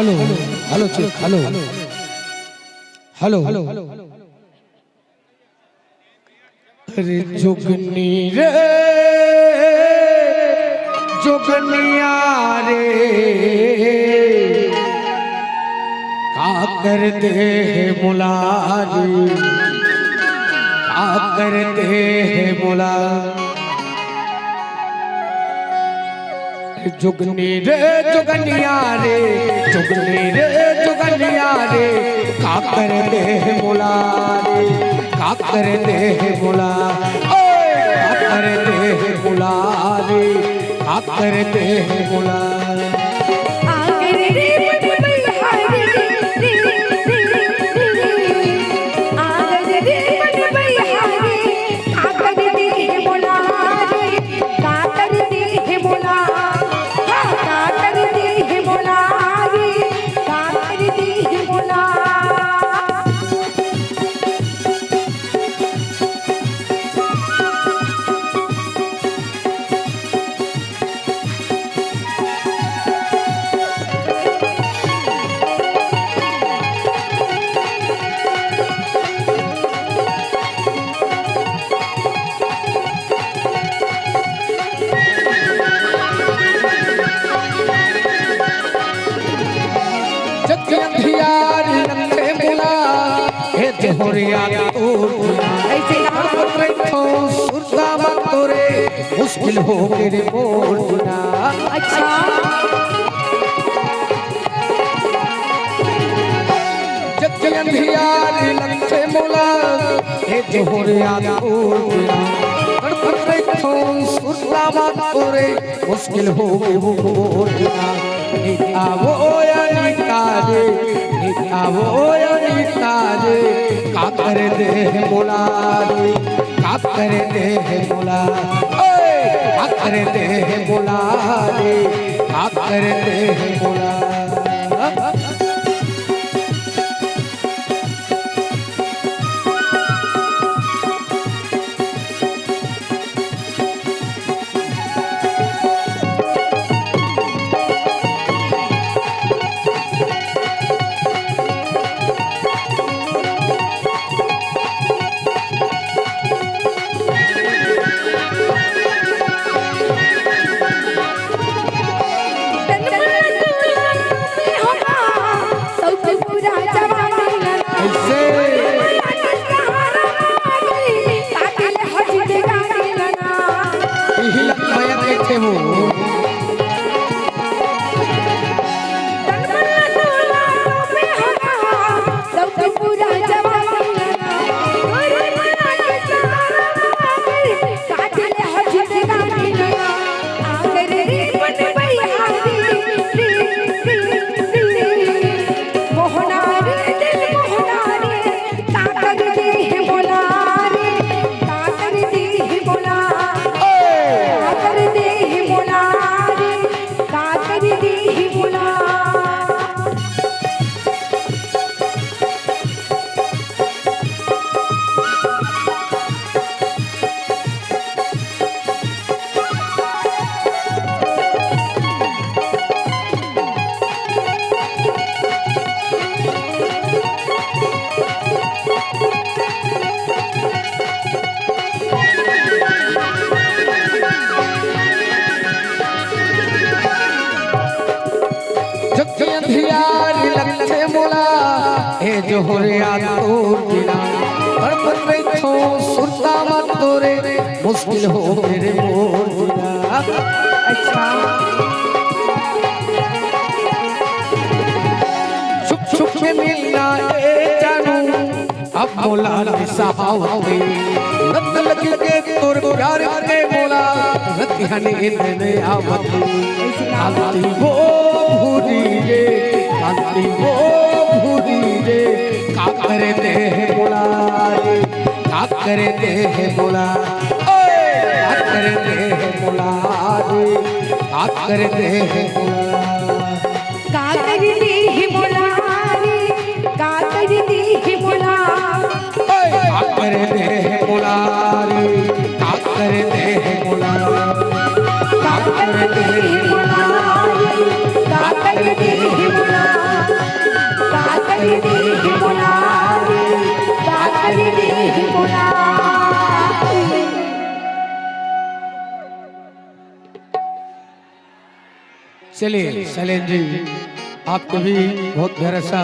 hello hello check hello hello अरे जुगनी रे जुगनिया रे का कर दे मुलारी का कर दे मुला जुगनी रे जुगनिया रे जुगनी रे जुगनिया रे का कर दे मुला रे का कर दे मुला का कर दे मुला रे का कर दे मुला मुश्किल हो मेरे मोरना अच्छा जग अंधियार लंथे मोला हे जोहरिया तोरना तड़पत रखो सुरला मत तोरे मुश्किल हो मेरे मोरना निकावो या निकाले निकावो या निकाले का कर दे मोला का कर दे मोला का कर दे मोला रे का कर दे मोला जोहरिया तोरना तड़पत रखो सुरता मत तोरे मुश्किल हो मेरे मोरना अच्छा छुप छुप के मिलना ए जानू अब मोला निसावते रत लग के तोर प्यार के मोला रतियाने इतने आवती वो भूरी रे आती वो भूरी रे का कर दे मोला रे का कर दे मोला का कर दे मोला रे का कर दे मोला का कर दे मोला रे का कर दे मोला का कर दे मोला रे का कर दे मोला का कर दे मोला रे का कर दे मोला चलिए शैलेंद्र जी आपको भी बहुत प्यारा सा